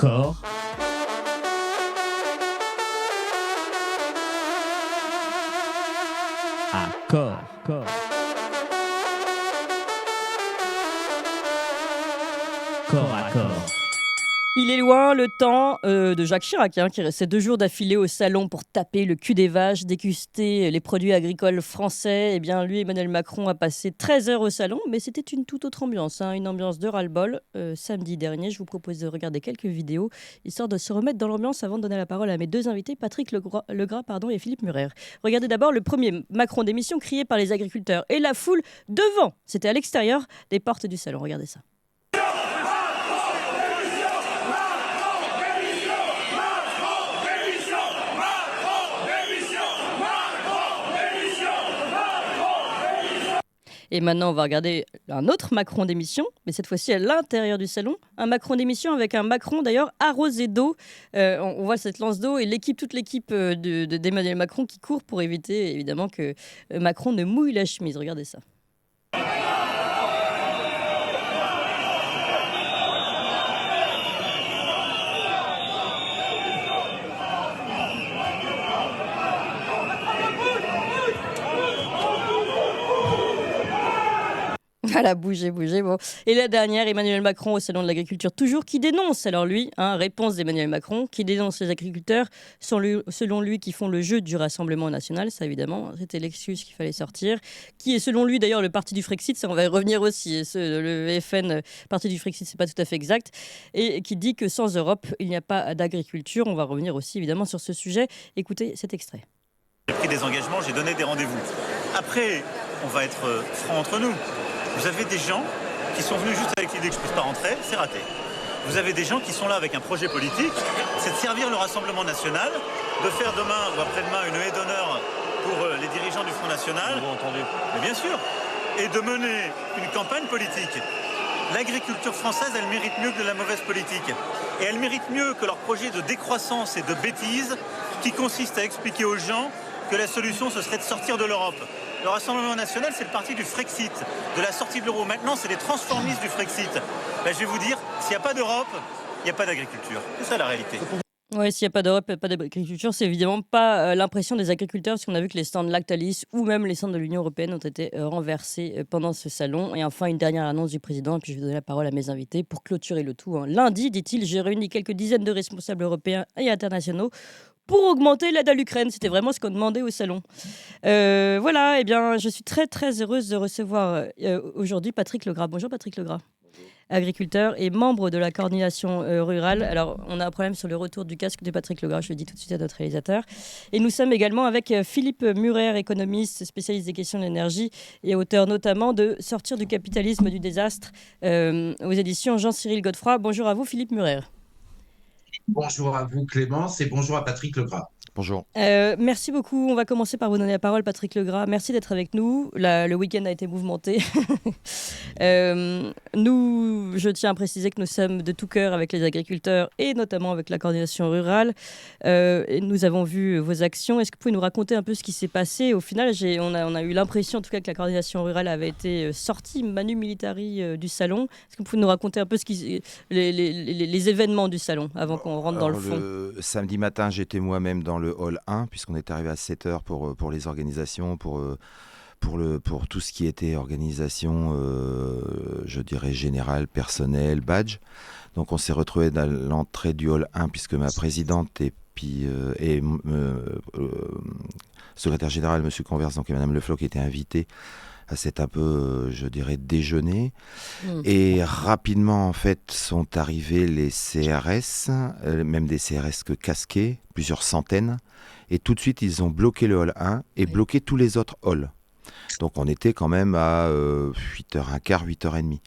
Accord. Accord. Accord. Corps à corps. Il est loin le temps de Jacques Chirac, qui restait 2 jours d'affilée au salon pour taper le cul des vaches, déguster les produits agricoles français. Eh bien, lui, Emmanuel Macron, a passé 13 heures au salon, mais c'était une toute autre ambiance, une ambiance de ras-le-bol. Samedi dernier, je vous propose de regarder quelques vidéos, histoire de se remettre dans l'ambiance avant de donner la parole à mes 2 invités, Patrick Legras et Philippe Murer. Regardez d'abord le premier Macron d'émission crié par les agriculteurs et la foule devant. C'était à l'extérieur des portes du salon. Regardez ça. Et maintenant, on va regarder un autre Macron d'émission, mais cette fois-ci à l'intérieur du salon. Un Macron d'émission avec un Macron d'ailleurs arrosé d'eau. On voit cette lance d'eau et toute l'équipe d'Emmanuel Macron qui court pour éviter évidemment que Macron ne mouille la chemise. Regardez ça. Voilà, bougez. Bon. Et la dernière, Emmanuel Macron au Salon de l'Agriculture, toujours, qui dénonce, alors lui, réponse d'Emmanuel Macron, qui dénonce les agriculteurs, selon lui, qui font le jeu du Rassemblement national, ça évidemment, c'était l'excuse qu'il fallait sortir, qui est selon lui d'ailleurs le parti du Frexit, ça on va y revenir aussi, le FN, parti du Frexit, c'est pas tout à fait exact, et qui dit que sans Europe, il n'y a pas d'agriculture. On va revenir aussi évidemment sur ce sujet. Écoutez cet extrait. J'ai pris des engagements, j'ai donné des rendez-vous. Après, on va être francs entre nous. Vous avez des gens qui sont venus juste avec l'idée que je ne puisse pas rentrer, c'est raté. Vous avez des gens qui sont là avec un projet politique, c'est de servir le Rassemblement national, de faire demain ou après-demain une haie d'honneur pour les dirigeants du Front National. Mais bien sûr. Et de mener une campagne politique. L'agriculture française, elle mérite mieux que de la mauvaise politique. Et elle mérite mieux que leur projet de décroissance et de bêtise qui consiste à expliquer aux gens que la solution, ce serait de sortir de l'Europe. Le Rassemblement national, c'est le parti du Frexit, de la sortie de l'euro. Maintenant, c'est les transformistes du Frexit. Je vais vous dire, s'il n'y a pas d'Europe, il n'y a pas d'agriculture. C'est ça la réalité. Oui, s'il n'y a pas d'Europe, il n'y a pas d'agriculture. C'est évidemment pas l'impression des agriculteurs, parce qu'on a vu que les stands Lactalis ou même les stands de l'Union européenne ont été renversés pendant ce salon. Et enfin, une dernière annonce du président, et puis je vais donner la parole à mes invités pour clôturer le tout. Lundi, dit-il, j'ai réuni quelques dizaines de responsables européens et internationaux pour augmenter l'aide à l'Ukraine. C'était vraiment ce qu'on demandait au salon. Voilà, eh bien, je suis très très heureuse de recevoir aujourd'hui Patrick Legras. Bonjour Patrick Legras. Agriculteur et membre de la coordination rurale. Alors, on a un problème sur le retour du casque de Patrick Legras, je le dis tout de suite à notre réalisateur. Et nous sommes également avec Philippe Murer, économiste, spécialiste des questions de l'énergie et auteur notamment de Sortir du capitalisme du désastre aux éditions Jean-Cyril Godefroy. Bonjour à vous Philippe Murer. Bonjour à vous Clémence et bonjour à Patrick Legras. Bonjour. Merci beaucoup. On va commencer par vous donner la parole, Patrick Legras. Merci d'être avec nous. Le week-end a été mouvementé. Je tiens à préciser que nous sommes de tout cœur avec les agriculteurs et notamment avec la coordination rurale. Et nous avons vu vos actions. Est-ce que vous pouvez nous raconter un peu ce qui s'est passé ? Au final, on a eu l'impression en tout cas que la coordination rurale avait été sortie manu militari du salon. Est-ce que vous pouvez nous raconter un peu les événements du salon avant qu'on rentre dans le fond ? Le samedi matin, j'étais moi-même dans le hall 1 puisqu'on est arrivé à 7h pour les organisations, pour tout ce qui était organisation, je dirais générale, personnelle, badge. Donc on s'est retrouvés dans l'entrée du hall 1 puisque ma présidente et secrétaire général, M. Converse, donc et Mme Le Floch, qui étaient invités à cet un peu, je dirais, déjeuner. Et rapidement, en fait, sont arrivés les CRS, même des CRS que casqués, plusieurs centaines. Et tout de suite, ils ont bloqué le hall 1 et bloqué tous les autres halls. Donc on était quand même à 8h15, 8h30.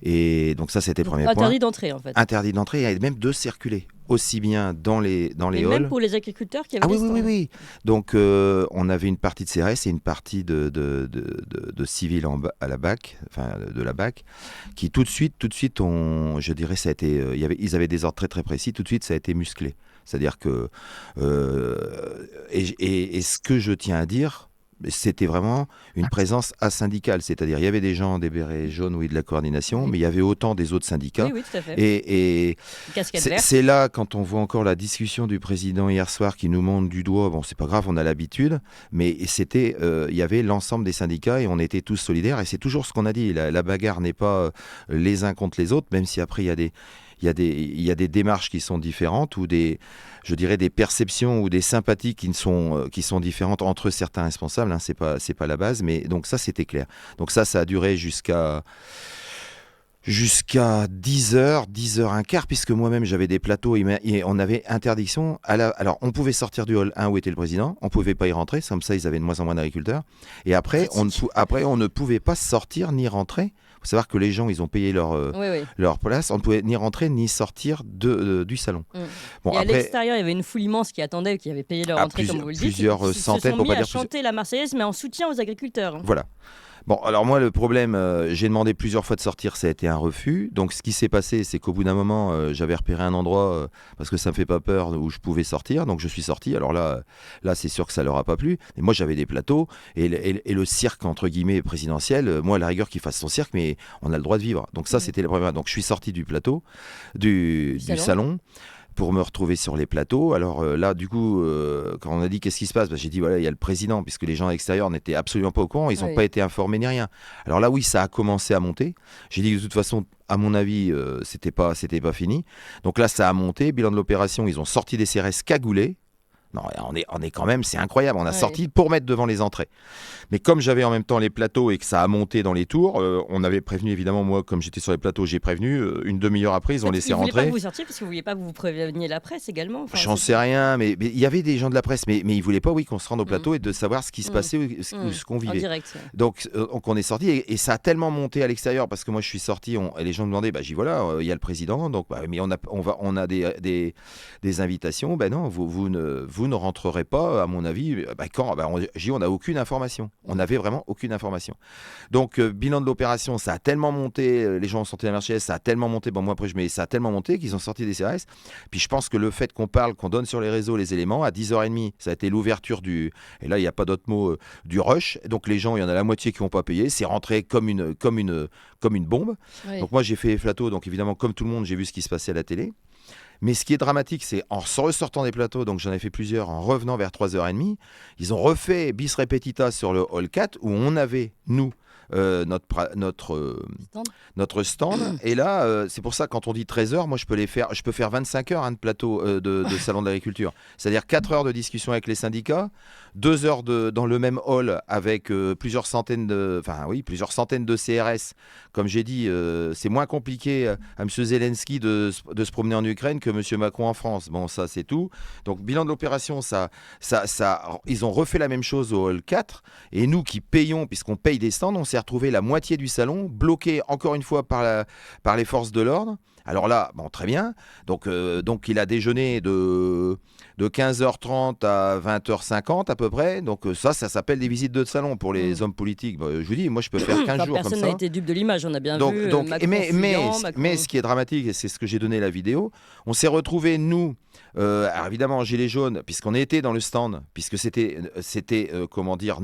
Et donc ça, c'était le premier point. Interdit d'entrée, en fait. Interdit d'entrée et même de circuler, aussi bien dans les halls. Et même pour les agriculteurs qui avaient des stands. Oui. Donc on avait une partie de CRS et une partie de civils à la BAC, enfin de la BAC, qui tout de suite, je dirais, ça a été, ils avaient des ordres très très précis. Tout de suite, ça a été musclé. C'est-à-dire que et ce que je tiens à dire, c'était vraiment une présence asyndicale, c'est-à-dire il y avait des gens des bérets jaunes, oui, de la coordination, mais il y avait autant des autres syndicats. Oui, tout à fait. Et Casquette verte. c'est là, quand on voit encore la discussion du président hier soir qui nous montre du doigt, bon, c'est pas grave, on a l'habitude, mais c'était, il y avait l'ensemble des syndicats et on était tous solidaires. Et c'est toujours ce qu'on a dit, la bagarre n'est pas les uns contre les autres, même si après il y a des démarches qui sont différentes ou je dirais des perceptions ou des sympathies qui sont différentes entre certains responsables. Hein, c'est pas la base, mais donc ça c'était clair. Donc ça a duré jusqu'à 10h, 10h15, puisque moi-même j'avais des plateaux et on avait interdiction. Alors on pouvait sortir du hall 1 où était le président, on pouvait pas y rentrer, comme ça ils avaient de moins en moins d'agriculteurs. Et après on ne pouvait pas sortir ni rentrer. Il faut savoir que les gens, ils ont payé leur place. On ne pouvait ni rentrer ni sortir du salon. Bon, et à l'extérieur, il y avait une foule immense qui attendait, qui avait payé leur entrée, comme vous le dites. Plusieurs centaines, pour pas dire ils se sont mis à chanter la Marseillaise, mais en soutien aux agriculteurs. Voilà. Bon, alors moi, le problème, j'ai demandé plusieurs fois de sortir, ça a été un refus. Donc, ce qui s'est passé, c'est qu'au bout d'un moment, j'avais repéré un endroit, parce que ça me fait pas peur, où je pouvais sortir. Donc, je suis sorti. Alors là, c'est sûr que ça leur a pas plu. Et moi, j'avais des plateaux. Et le cirque, entre guillemets, présidentiel, moi, à la rigueur, qu'il fasse son cirque, mais on a le droit de vivre. Donc, ça, c'était le problème. Donc, je suis sorti du plateau, du salon, pour me retrouver sur les plateaux. Alors là, du coup, quand on a dit qu'est-ce qui se passe, j'ai dit voilà, il y a le président, puisque les gens à l'extérieur n'étaient absolument pas au courant, ils n'ont pas été informés ni rien. Alors là, oui, ça a commencé à monter. J'ai dit que de toute façon, à mon avis, c'était pas fini. Donc là, ça a monté. Bilan de l'opération, ils ont sorti des CRS cagoulés. Non, on est quand même, c'est incroyable. On a sorti pour mettre devant les entrées. Mais comme j'avais en même temps les plateaux et que ça a monté dans les tours, on avait prévenu, évidemment, moi, comme j'étais sur les plateaux, j'ai prévenu. Une demi-heure après, ils ont laissé rentrer. Ils ne voulaient pas que vous sortiez parce que vous ne vouliez pas que vous préveniez la presse également. J'en sais rien, mais il y avait des gens de la presse, mais ils ne voulaient pas, qu'on se rende au plateau et de savoir ce qui se passait ou ce qu'on vivait. En direct. Donc, on est sorti et ça a tellement monté à l'extérieur parce que moi, je suis sorti et les gens me demandaient, j'ai voilà, il y a le président, donc, mais on a des invitations. Ben non, vous ne rentrerez pas. À mon avis, on n'a aucune information. On n'avait vraiment aucune information. Donc, bilan de l'opération, ça a tellement monté, les gens ont sorti la Marseillaise, ça a tellement monté, bon moi après ça a tellement monté qu'ils ont sorti des CRS. Puis je pense que le fait qu'on donne sur les réseaux les éléments, à 10h30, ça a été l'ouverture et là il n'y a pas d'autre mot, du rush. Donc les gens, il y en a la moitié qui n'ont pas payé, c'est rentré comme une bombe. Oui. Donc moi j'ai fait les plateaux, donc évidemment comme tout le monde, j'ai vu ce qui se passait à la télé. Mais ce qui est dramatique, c'est en ressortant des plateaux, donc j'en ai fait plusieurs, en revenant vers 3h30, ils ont refait bis repetita sur le hall 4 où on avait, nous, notre stand. Et là, c'est pour ça, quand on dit 13h, moi je peux faire 25 heures de plateau de salon de l'agriculture. C'est-à-dire 4 heures de discussion avec les syndicats, 2 heures dans le même hall avec plusieurs centaines de CRS. Comme j'ai dit, c'est moins compliqué à M. Zelensky de se promener en Ukraine que M. Macron en France. Bon, ça c'est tout. Donc, bilan de l'opération, ils ont refait la même chose au hall 4. Et nous qui payons, puisqu'on paye des stands, on s'est retrouvé la moitié du salon bloqué encore une fois par les forces de l'ordre. Alors là, bon, très bien. Donc il a déjeuné de 15h30 à 20h50 à peu près. Donc ça s'appelle des visites de salon pour les hommes politiques. Je vous dis, moi je peux faire 15 jours comme ça. Personne n'a été dupe de l'image, on a bien vu. Mais ce qui est dramatique, et c'est ce que j'ai donné la vidéo, on s'est retrouvés, nous, alors évidemment en gilet jaune, puisqu'on était dans le stand, puisque c'était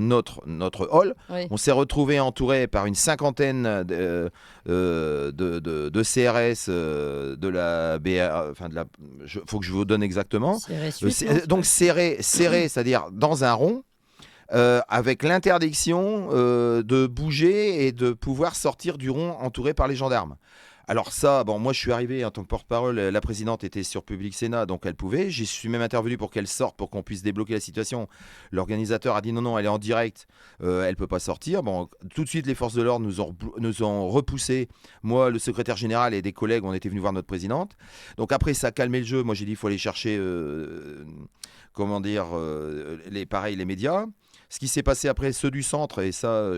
notre hall. Oui. On s'est retrouvés entourés par une cinquantaine de CRS de la BR, faut que je vous donne exactement. Donc serré, c'est-à-dire dans un rond. Avec l'interdiction de bouger et de pouvoir sortir du rond entouré par les gendarmes. Alors ça, moi je suis arrivé en tant que porte-parole, la présidente était sur Public Sénat, donc elle pouvait. Je suis même intervenu pour qu'elle sorte, pour qu'on puisse débloquer la situation. L'organisateur a dit non, elle est en direct, elle peut pas sortir. Bon, tout de suite les forces de l'ordre nous ont repoussé. Moi, le secrétaire général et des collègues, on était venus voir notre présidente. Donc après ça a calmé le jeu. Moi j'ai dit il faut aller chercher, les médias. Ce qui s'est passé après, ceux du centre, et ça,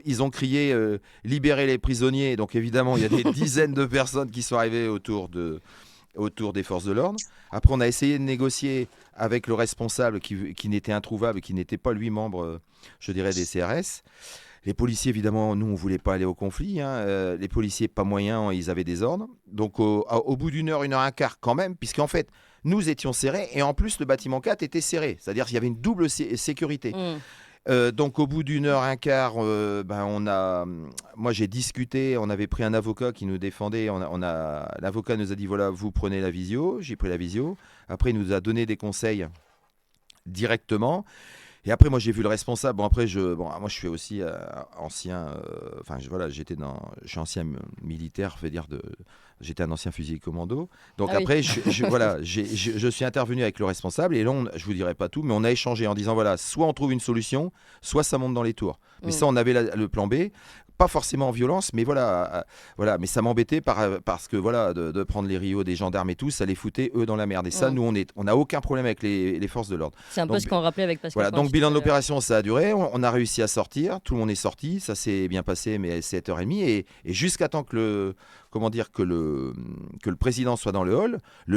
ils ont crié libérer les prisonniers. Donc évidemment, il y a des dizaines de personnes qui sont arrivées autour des forces de l'ordre. Après, on a essayé de négocier avec le responsable qui n'était introuvable, qui n'était pas lui membre, je dirais, des CRS. Les policiers, évidemment, nous, on ne voulait pas aller au conflit. Les policiers, pas moyen, ils avaient des ordres. Donc, au bout d'une heure et quart, quand même, puisqu'en fait, nous étions serrés. Et en plus, le bâtiment 4 était serré. C'est-à-dire qu'il y avait une double sécurité. Donc, au bout d'une heure et un quart, moi, j'ai discuté. On avait pris un avocat qui nous défendait. L'avocat nous a dit, voilà, vous prenez la visio. J'ai pris la visio. Après, il nous a donné des conseils directement. Et après, moi, j'ai vu le responsable. Bon, après, moi, je suis aussi ancien. Je suis ancien militaire, j'étais un ancien fusilier commando. Donc après, je suis intervenu avec le responsable. Et là, je vous dirai pas tout, mais on a échangé en disant voilà, soit on trouve une solution, soit ça monte dans les tours. Mais ça, on avait le plan B. Pas forcément en violence, mais voilà, mais ça m'embêtait parce que de prendre les rios des gendarmes et tout, ça les foutait eux dans la merde. Et ça, nous, on n'a aucun problème avec les forces de l'ordre. C'est un peu ce qu'on rappelait avec Pascal. Voilà, donc bilan de l'opération, ça a duré. On a réussi à sortir, tout le monde est sorti, ça s'est bien passé, mais 7h30 et jusqu'à temps que le président soit dans le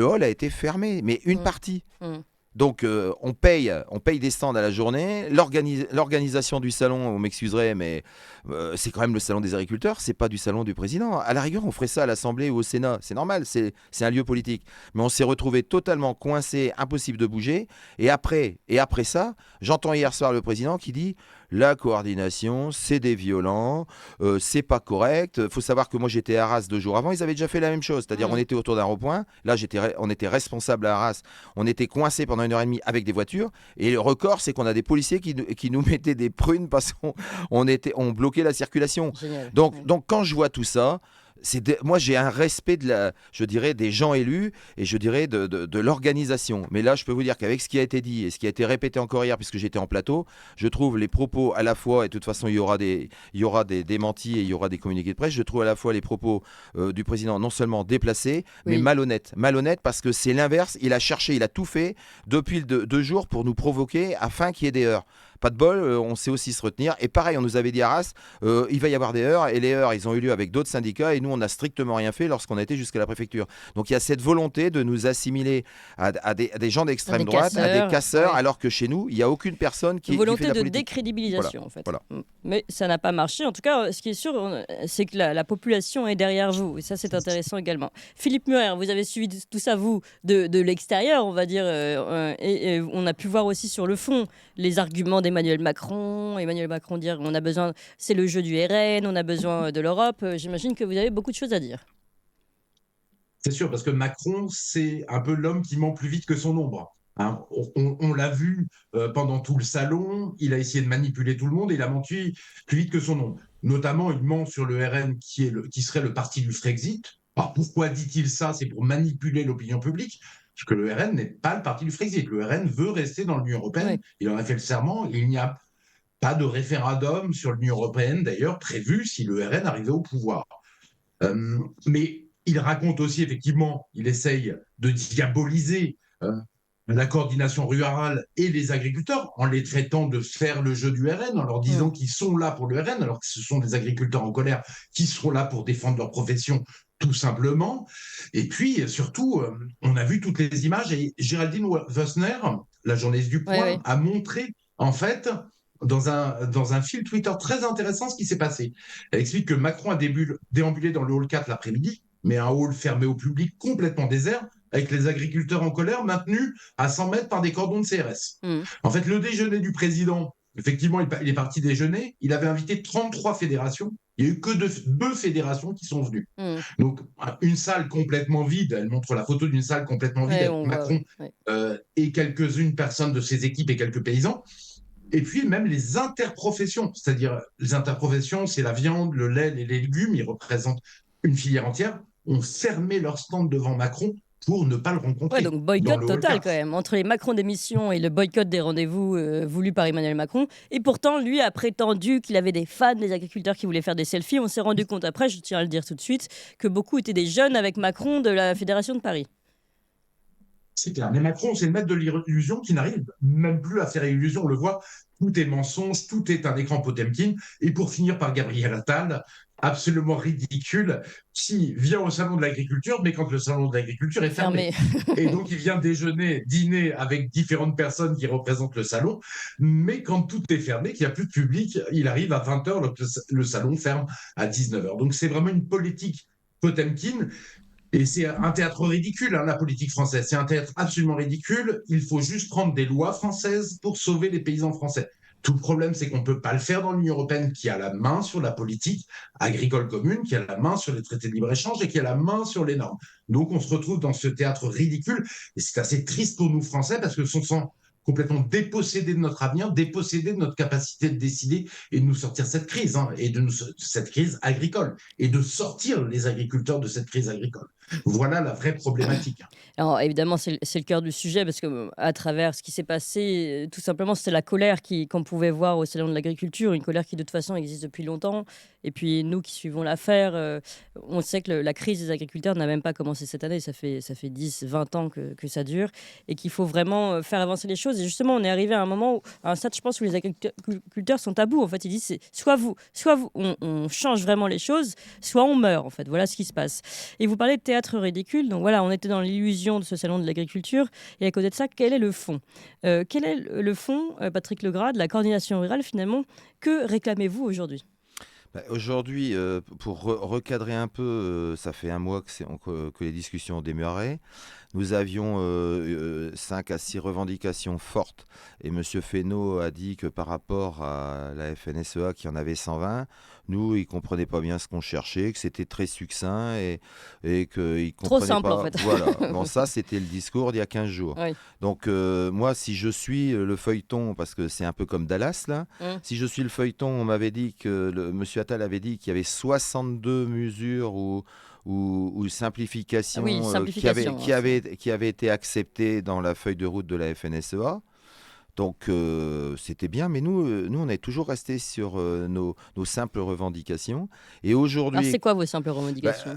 hall a été fermé, mais une partie. Donc, on paye des stands à la journée. L'organisation du salon, vous m'excuserez, mais c'est quand même le salon des agriculteurs, c'est pas du salon du président. À la rigueur, on ferait ça à l'Assemblée ou au Sénat. C'est normal, c'est un lieu politique. Mais on s'est retrouvé totalement coincé, impossible de bouger. Et après ça, j'entends hier soir le président qui dit la coordination, c'est des violents, c'est pas correct. Il faut savoir que moi, j'étais à Arras 2 jours avant. Ils avaient déjà fait la même chose. C'est-à-dire, on était autour d'un rond-point. Là, on était responsable à Arras. On était coincé pendant 1h30 avec des voitures. Et le record, c'est qu'on a des policiers qui nous mettaient des prunes parce qu'on bloquait la circulation. Génial. Donc, quand je vois tout ça, moi, j'ai un respect des gens élus et de l'organisation. Mais là, je peux vous dire qu'avec ce qui a été dit et ce qui a été répété encore hier, puisque j'étais en plateau, je trouve les propos à la fois, et de toute façon, il y aura des démentis et il y aura des communiqués de presse, je trouve à la fois les propos du président non seulement déplacés, mais malhonnêtes. Malhonnêtes parce que c'est l'inverse. Il a tout fait depuis 2 jours pour nous provoquer afin qu'il y ait des heurts. Pas de bol, on sait aussi se retenir. Et pareil, on nous avait dit à Arras, il va y avoir des heurts. Et les heurts, ils ont eu lieu avec d'autres syndicats. Et nous, on n'a strictement rien fait lorsqu'on a été jusqu'à la préfecture. Donc il y a cette volonté de nous assimiler à des gens d'extrême droite, à des casseurs, alors que chez nous, il n'y a aucune personne qui fait de la politique. Volonté de décrédibilisation, en fait. Voilà. Mais ça n'a pas marché. En tout cas, ce qui est sûr, c'est que la population est derrière vous. Et ça, c'est intéressant également. Philippe Murer, vous avez suivi tout ça, vous, de l'extérieur, on va dire. Et on a pu voir aussi sur le fond les arguments d'Emmanuel Macron dire c'est le jeu du RN, on a besoin de l'Europe. J'imagine que vous avez beaucoup de choses à dire. C'est sûr, parce que Macron, c'est un peu l'homme qui ment plus vite que son ombre. On l'a vu pendant tout le salon, il a essayé de manipuler tout le monde et il a menti plus vite que son ombre. Notamment, il ment sur le RN qui serait le parti du Frexit. Alors pourquoi dit-il ça? C'est pour manipuler l'opinion publique. Parce que le RN n'est pas le parti du Frexit. Le RN veut rester dans l'Union européenne. Oui. Il en a fait le serment. Et il n'y a pas de référendum sur l'Union européenne, d'ailleurs, prévu si le RN arrivait au pouvoir. Mais il raconte aussi, effectivement, il essaye de diaboliser la coordination rurale et les agriculteurs en les traitant de faire le jeu du RN, en leur disant qu'ils sont là pour le RN, alors que ce sont des agriculteurs en colère qui seront là pour défendre leur profession, tout simplement. Et puis, surtout, on a vu toutes les images et Géraldine Wössner, la journaliste du Point, a montré, en fait, dans un fil Twitter très intéressant ce qui s'est passé. Elle explique que Macron a déambulé dans le hall 4 l'après-midi, mais un hall fermé au public complètement désert, avec les agriculteurs en colère maintenus à 100 mètres par des cordons de CRS. En fait, le déjeuner du président, effectivement, il est parti déjeuner, il avait invité 33 fédérations, il n'y a eu que 2 fédérations qui sont venues. Donc, une salle complètement vide, elle montre la photo d'une salle complètement vide avec Macron et quelques-unes personnes de ses équipes et quelques paysans. Et puis même les interprofessions, c'est-à-dire les interprofessions, c'est la viande, le lait, les légumes, ils représentent une filière entière, ont fermé leur stand devant Macron pour ne pas le rencontrer. Donc boycott total quand même, entre les Macron démissions et le boycott des rendez-vous voulus par Emmanuel Macron. Et pourtant, lui a prétendu qu'il avait des fans, des agriculteurs qui voulaient faire des selfies. On s'est rendu compte après, je tiens à le dire tout de suite, que beaucoup étaient des jeunes avec Macron de la Fédération de Paris. C'est clair. Mais Macron, c'est le maître de l'illusion qui n'arrive même plus à faire illusion. On le voit, tout est mensonge, tout est un écran Potemkin. Et pour finir par Gabriel Attal, absolument ridicule qui vient au salon de l'agriculture, mais quand le salon de l'agriculture est fermé. Fermé. Et donc, il vient déjeuner, dîner avec différentes personnes qui représentent le salon, mais quand tout est fermé, qu'il n'y a plus de public, il arrive à 20h, alors que le salon ferme à 19h. Donc, c'est vraiment une politique Potemkin. Et c'est un théâtre ridicule, hein, la politique française. C'est un théâtre absolument ridicule. Il faut juste prendre des lois françaises pour sauver les paysans français. Tout le problème, c'est qu'on ne peut pas le faire dans l'Union européenne qui a la main sur la politique agricole commune, qui a la main sur les traités de libre-échange et qui a la main sur les normes. Donc on se retrouve dans ce théâtre ridicule et c'est assez triste pour nous Français parce que ce sont complètement dépossédés de notre avenir, dépossédés de notre capacité de décider et de nous sortir cette crise, hein, et de cette crise agricole, et de sortir les agriculteurs de cette crise agricole. Voilà la vraie problématique. Alors évidemment, c'est le cœur du sujet parce que à travers ce qui s'est passé, tout simplement, c'était la colère qu'on pouvait voir au salon de l'agriculture, une colère qui de toute façon existe depuis longtemps. Et puis nous qui suivons l'affaire, on sait que la crise des agriculteurs n'a même pas commencé cette année, ça fait 10, 20 ans que ça dure et qu'il faut vraiment faire avancer les choses. Et justement, on est arrivé à un moment, à un stade, je pense, où les agriculteurs sont à bout. En fait, ils disent, soit vous, on change vraiment les choses, soit on meurt. En fait, voilà ce qui se passe. Et vous parlez de théâtre ridicule, donc voilà, on était dans l'illusion de ce salon de l'agriculture. Et à côté de ça, quel est le fond Quel est le fond, Patrick Legras, de la coordination rurale finalement? Que réclamez-vous aujourd'hui? Aujourd'hui, pour recadrer un peu, ça fait un mois que les discussions ont démarré. Nous avions 5 à 6 revendications fortes et M. Fesneau a dit que par rapport à la FNSEA qui en avait 120, nous, il ne comprenait pas bien ce qu'on cherchait, que c'était très succinct et qu'il ne Trop comprenait simple pas. en fait. Voilà, bon, ça c'était le discours d'il y a 15 jours. Oui. Donc moi, si je suis le feuilleton, parce que c'est un peu comme Dallas là, si je suis le feuilleton, on m'avait dit que M. Attal avait dit qu'il y avait 62 mesures ou simplifications, Oui, simplification, qui avaient été acceptées dans la feuille de route de la FNSEA. Donc c'était bien, mais nous on est toujours restés sur nos simples revendications. Et aujourd'hui, Alors c'est quoi vos simples revendications?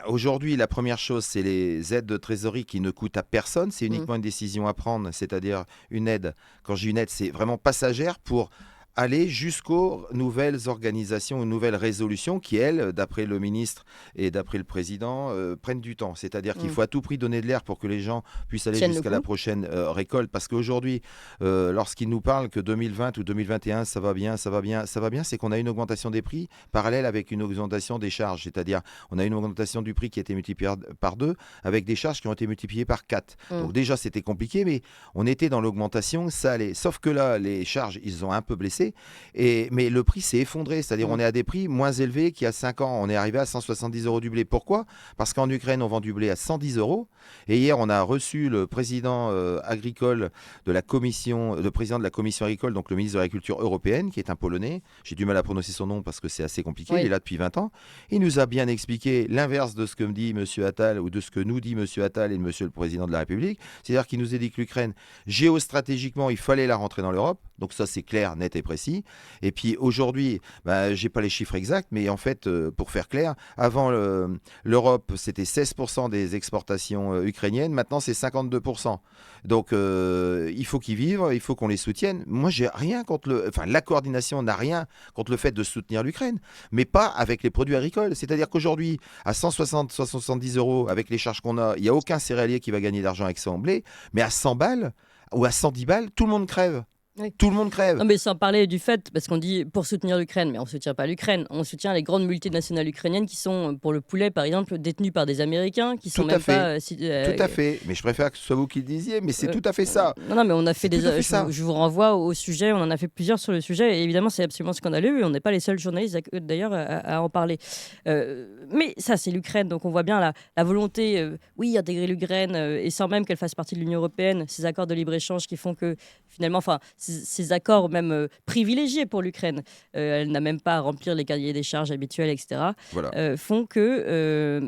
aujourd'hui, la première chose, c'est les aides de trésorerie qui ne coûtent à personne. C'est uniquement une décision à prendre, c'est-à-dire une aide. Quand je dis une aide, c'est vraiment passagère pour aller jusqu'aux nouvelles organisations, aux nouvelles résolutions qui, elles, d'après le ministre et d'après le président, prennent du temps. C'est-à-dire qu'il faut à tout prix donner de l'air pour que les gens puissent aller jusqu'à la prochaine récolte. Parce qu'aujourd'hui, lorsqu'ils nous parlent que 2020 ou 2021, ça va bien, c'est qu'on a une augmentation des prix parallèle avec une augmentation des charges. C'est-à-dire on a une augmentation du prix qui a été multipliée par 2 avec des charges qui ont été multipliées par 4. Donc déjà, c'était compliqué, mais on était dans l'augmentation, ça allait. Sauf que là, les charges, ils ont un peu blessé. Mais le prix s'est effondré, c'est-à-dire on est à des prix moins élevés qu'il y a 5 ans. On est arrivé à 170 € du blé. Pourquoi? Parce qu'en Ukraine, on vend du blé à 110 €. Et hier, on a reçu le président agricole de la commission, le président de la commission agricole, donc le ministre de l'Agriculture européenne, qui est un Polonais. J'ai du mal à prononcer son nom parce que c'est assez compliqué. Il est là depuis 20 ans. Il nous a bien expliqué l'inverse de ce que me dit M. Attal ou de ce que nous dit M. Attal et M. le président de la République. C'est-à-dire qu'il nous a dit que l'Ukraine, géostratégiquement, il fallait la rentrer dans l'Europe. Donc ça, c'est clair, net et précis. Et puis aujourd'hui, je n'ai pas les chiffres exacts, mais en fait, pour faire clair, avant l'Europe, c'était 16% des exportations ukrainiennes. Maintenant, c'est 52%. Donc il faut qu'ils vivent, il faut qu'on les soutienne. Moi, j'ai rien contre la coordination n'a rien contre le fait de soutenir l'Ukraine, mais pas avec les produits agricoles. C'est-à-dire qu'aujourd'hui, à 160, 170 € avec les charges qu'on a, il n'y a aucun céréalier qui va gagner d'argent avec son blé, mais à 100 balles ou à 110 balles, tout le monde crève. Oui. Tout le monde crève. Non, mais sans parler du fait, parce qu'on dit pour soutenir l'Ukraine, mais on ne soutient pas l'Ukraine, on soutient les grandes multinationales ukrainiennes qui sont, pour le poulet par exemple, détenues par des Américains, qui sont même pas... Tout à fait, mais je préfère que ce soit vous qui le disiez, mais c'est tout à fait ça. Non, mais on a fait je vous renvoie au sujet, on en a fait plusieurs sur le sujet, et évidemment c'est absolument scandaleux, et on n'est pas les seuls journalistes d'ailleurs à en parler. Mais ça c'est l'Ukraine, donc on voit bien la volonté, oui, intégrer l'Ukraine, et sans même qu'elle fasse partie de l'Union européenne, ces accords de libre-échange qui font que finalement, enfin, ces accords même privilégiés pour l'Ukraine, elle n'a même pas à remplir les cahiers des charges habituels, etc., font que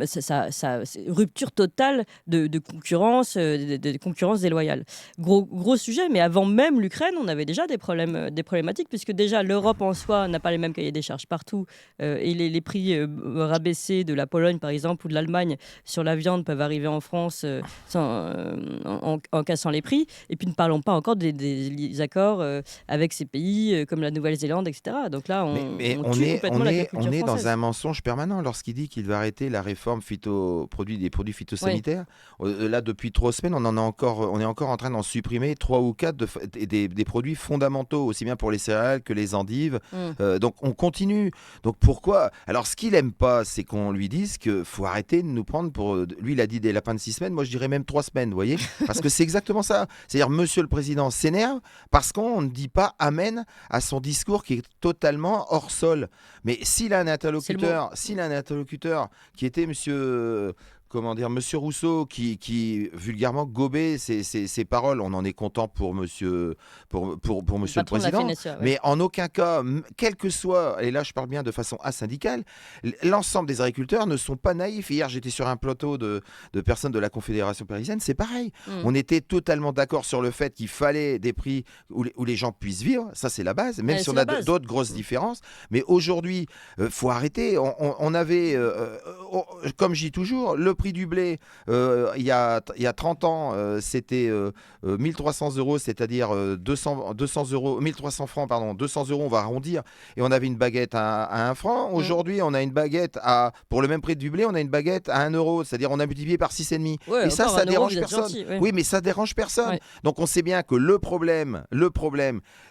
rupture totale de concurrence, de concurrence déloyale. Gros sujet, mais avant même l'Ukraine, on avait déjà des problématiques, puisque déjà l'Europe en soi n'a pas les mêmes cahiers des charges partout, et les prix rabaissés de la Pologne, par exemple, ou de l'Allemagne sur la viande peuvent arriver en France en cassant les prix. Et puis ne parlons pas encore des accords accords avec ces pays comme la Nouvelle-Zélande, etc. Donc là, Mais on tue complètement l'agriculture on est dans française. un mensonge permanent lorsqu'il dit qu'il va arrêter la réforme des produits Oui, phytosanitaires. Là, depuis 3 semaines, on est encore en train d'en supprimer 3 ou 4 des produits fondamentaux, aussi bien pour les céréales que les endives. Donc on continue. Donc pourquoi? Alors ce qu'il aime pas, c'est qu'on lui dise qu'il faut arrêter de nous prendre pour... Lui, il a dit des lapins de 6 semaines, moi je dirais même 3 semaines, vous voyez? Parce que c'est exactement ça. C'est-à-dire, Monsieur le Président s'énerve parce qu'on ne dit pas amen à son discours qui est totalement hors sol. Mais s'il a un c'est le mot. interlocuteur qui était Monsieur Rousseau, qui vulgairement gobait ses paroles, on en est content pour Monsieur Le le patron de la Président, FNSEA, ouais. mais en aucun cas, quel que soit, et là je parle bien de façon asyndicale, l'ensemble des agriculteurs ne sont pas naïfs. Hier, j'étais sur un plateau de personnes de la Confédération paysanne, c'est pareil. On était totalement d'accord sur le fait qu'il fallait des prix où les gens puissent vivre, ça c'est la base, même si C'est on la a base. d'autres grosses différences. Mais aujourd'hui, faut arrêter. On avait, comme je dis toujours, le prix du blé, il y a 30 ans, c'était 1300 euros, c'est-à-dire 200 euros, 1300 francs, pardon, 200 euros, on va arrondir, et on avait une baguette à 1 franc. Aujourd'hui, on a une baguette pour le même prix du blé, on a une baguette à 1 euro, c'est-à-dire on a multiplié par 6,5. Ouais, Et ça encore 1 euro, dérange vous êtes personne. gentil. Ouais. Oui, mais ça dérange personne. Ouais. Donc on sait bien que le problème,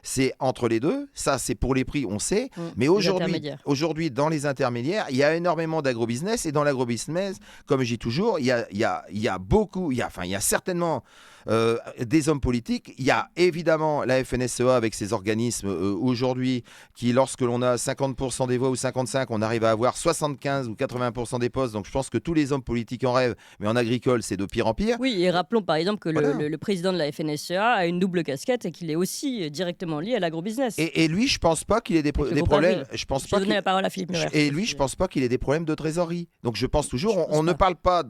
c'est entre les deux. Ça, c'est pour les prix, on sait. Mais Les aujourd'hui, intermédiaires. dans les intermédiaires, il y a énormément d'agrobusiness. Et dans l'agrobusiness, comme je dis toujours, il y a certainement des hommes politiques. Il y a évidemment la FNSEA avec ses organismes aujourd'hui qui, lorsque l'on a 50% des voix ou 55%, on arrive à avoir 75 ou 80% des postes. Donc je pense que tous les hommes politiques en rêvent. Mais en agricole, c'est de pire en pire. Oui, et rappelons par exemple que Voilà. le président de la FNSEA a une double casquette et qu'il est aussi directement lié à l'agrobusiness. Et lui, je pense pas qu'il ait des Avec le des groupe problèmes. Avril. Je pense Je vais pas donner qu'il- la parole à Philippe Murer. Et lui, je pense pas qu'il ait des problèmes de trésorerie. Donc je pense toujours, Je pense on ne pas. parle pas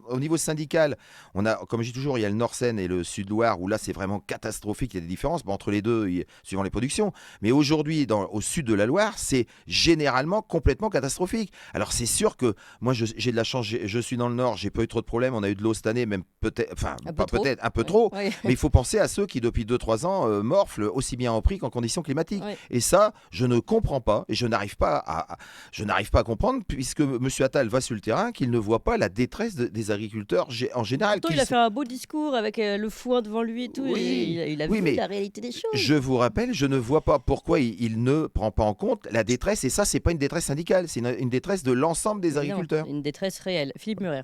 au niveau syndical. On a, comme je dis toujours, il y a le Nord-Seine et le Sud-Loire où là c'est vraiment catastrophique. Il y a des différences entre les deux suivant les productions. Mais aujourd'hui, au sud de la Loire, c'est généralement complètement catastrophique. Alors c'est sûr que moi j'ai de la chance. Je suis dans le Nord, j'ai pas eu trop de problèmes. On a eu de l'eau cette année, même peut-être, enfin Un peu pas trop. peut-être, un peu Ouais. trop. Ouais. Mais il faut penser à ceux qui depuis 2-3 ans morflent aussi bien en prix qu'en conditions climatiques. Ouais. Et ça, je ne comprends pas et je n'arrive pas à comprendre, puisque M. Attal va sur le terrain, qu'il ne voit pas la détresse des agriculteurs en général. Pourtant, il a fait un beau discours avec le foin devant lui et tout. Oui. Et il a Oui, vu mais la réalité des choses. Je vous rappelle, je ne vois pas pourquoi il ne prend pas en compte la détresse. Et ça, c'est pas une détresse syndicale, c'est une détresse de l'ensemble des Évidemment, agriculteurs. une détresse réelle. Philippe Murer.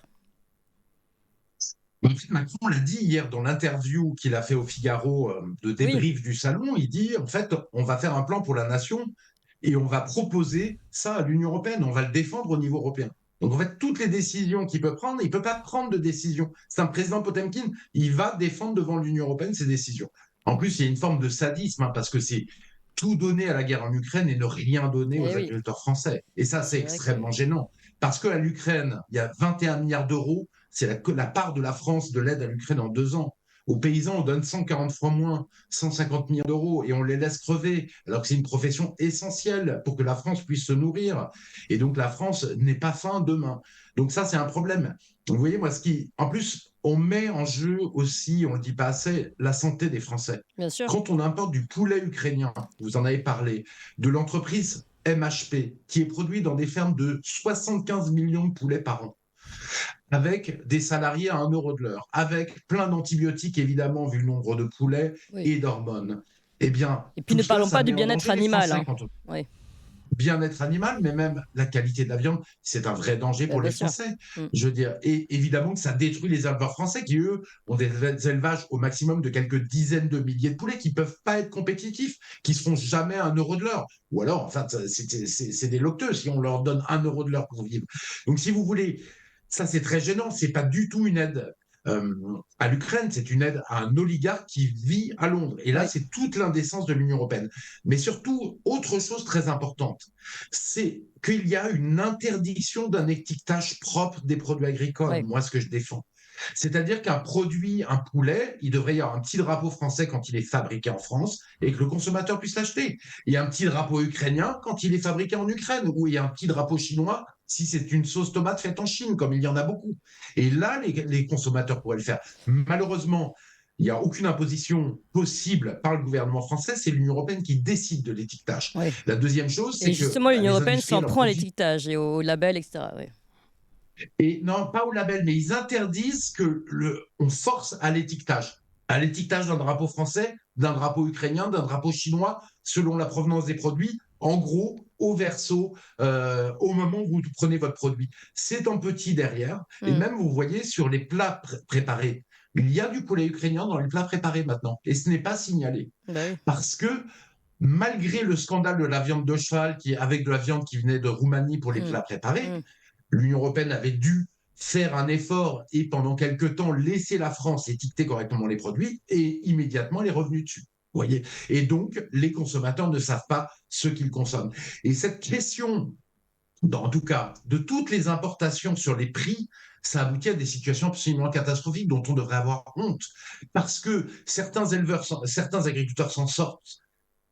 En fait, Macron l'a dit hier dans l'interview qu'il a fait au Figaro de débrief du salon. Il dit, en fait, on va faire un plan pour la nation et on va proposer ça à l'Union européenne. On va le défendre au niveau européen. Donc, en fait, toutes les décisions qu'il peut prendre, il ne peut pas prendre de décision. C'est un président Potemkin. Il va défendre devant l'Union européenne ses décisions. En plus, il y a une forme de sadisme parce que c'est tout donner à la guerre en Ukraine et ne rien donner aux agriculteurs français. Et ça, c'est extrêmement gênant. Parce qu'à l'Ukraine, il y a 21 milliards d'euros. C'est la part de la France de l'aide à l'Ukraine en 2 ans. Aux paysans, on donne 140 fois moins, 150 millions d'euros, et on les laisse crever, alors que c'est une profession essentielle pour que la France puisse se nourrir. Et donc la France n'est pas faim demain. Donc ça, c'est un problème. Donc, vous voyez, moi, en plus, on met en jeu aussi, on ne le dit pas assez, la santé des Français. Bien sûr. Quand on importe du poulet ukrainien, vous en avez parlé, de l'entreprise MHP, qui est produit dans des fermes de 75 millions de poulets par an, avec des salariés à 1 euro de l'heure, avec plein d'antibiotiques, évidemment, vu le nombre de poulets et d'hormones. Eh bien, et puis ne parlons pas du bien-être animal. Oui. Bien-être animal, mais même la qualité de la viande, c'est un vrai danger pour les Français. Je veux dire, et évidemment que ça détruit les éleveurs français qui, eux, ont des élevages au maximum de quelques dizaines de milliers de poulets qui ne peuvent pas être compétitifs, qui ne seront jamais à 1 euro de l'heure. Ou alors, enfin, c'est des locteux si on leur donne 1 euro de l'heure pour vivre. Donc, si vous voulez, ça, c'est très gênant. Ce n'est pas du tout une aide à l'Ukraine, c'est une aide à un oligarque qui vit à Londres. Et là, c'est toute l'indécence de l'Union européenne. Mais surtout, autre chose très importante, c'est qu'il y a une interdiction d'un étiquetage propre des produits agricoles. Moi, ce que je défends. C'est-à-dire qu'un produit, un poulet, il devrait y avoir un petit drapeau français quand il est fabriqué en France et que le consommateur puisse l'acheter. Il y a un petit drapeau ukrainien quand il est fabriqué en Ukraine, ou il y a un petit drapeau chinois si c'est une sauce tomate faite en Chine, comme il y en a beaucoup. Et là, les consommateurs pourraient le faire. Malheureusement, il n'y a aucune imposition possible par le gouvernement français, c'est l'Union européenne qui décide de l'étiquetage. Oui. La deuxième chose, c'est Et que justement, l'Union les européenne s'en industriels en prend à profitent. l'étiquetage et au label, etc. Oui. Et non, pas au label, mais ils interdisent on force à l'étiquetage. À l'étiquetage d'un drapeau français, d'un drapeau ukrainien, d'un drapeau chinois, selon la provenance des produits, en gros, au verso, au moment où vous prenez votre produit. C'est en petit derrière, et même vous voyez sur les plats préparés, il y a du poulet ukrainien dans les plats préparés maintenant, et ce n'est pas signalé. Bah oui. Parce que malgré le scandale de la viande de cheval, avec de la viande qui venait de Roumanie pour les plats préparés, l'Union européenne avait dû faire un effort et pendant quelques temps laisser la France étiqueter correctement les produits et immédiatement les revenus dessus. Vous voyez. Et donc, les consommateurs ne savent pas ce qu'ils consomment. Et cette question, en tout cas, de toutes les importations sur les prix, ça aboutit à des situations absolument catastrophiques dont on devrait avoir honte. Parce que certains agriculteurs s'en sortent,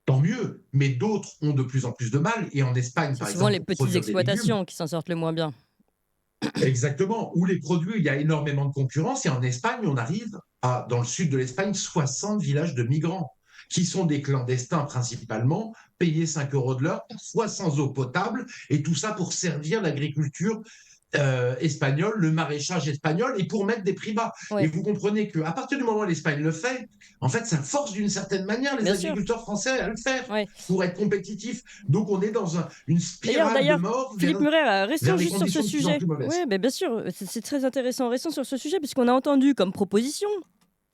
tant mieux, mais d'autres ont de plus en plus de mal. Et en Espagne, C'est par souvent exemple, les pour petites produire des légumes, exploitations qui s'en sortent le moins bien. exactement, où les produits, il y a énormément de concurrence. Et en Espagne, on arrive à, dans le sud de l'Espagne, 60 villages de migrants, qui sont des clandestins principalement, payés 5 € de l'heure, parfois sans eau potable, et tout ça pour servir l'agriculture espagnole, le maraîchage espagnol, et pour mettre des prix bas. Ouais. Et vous comprenez qu'à partir du moment où l'Espagne le fait, en fait, ça force d'une certaine manière les Bien sûr. agriculteurs français à le faire Ouais. pour être compétitifs. Donc on est dans une spirale de D'ailleurs, mort Philippe vers Murer, restons vers des juste sur ce conditions de plus en sujet. plus mauvaises. Oui, bien sûr, c'est très intéressant. Restons sur ce sujet, puisqu'on a entendu comme proposition,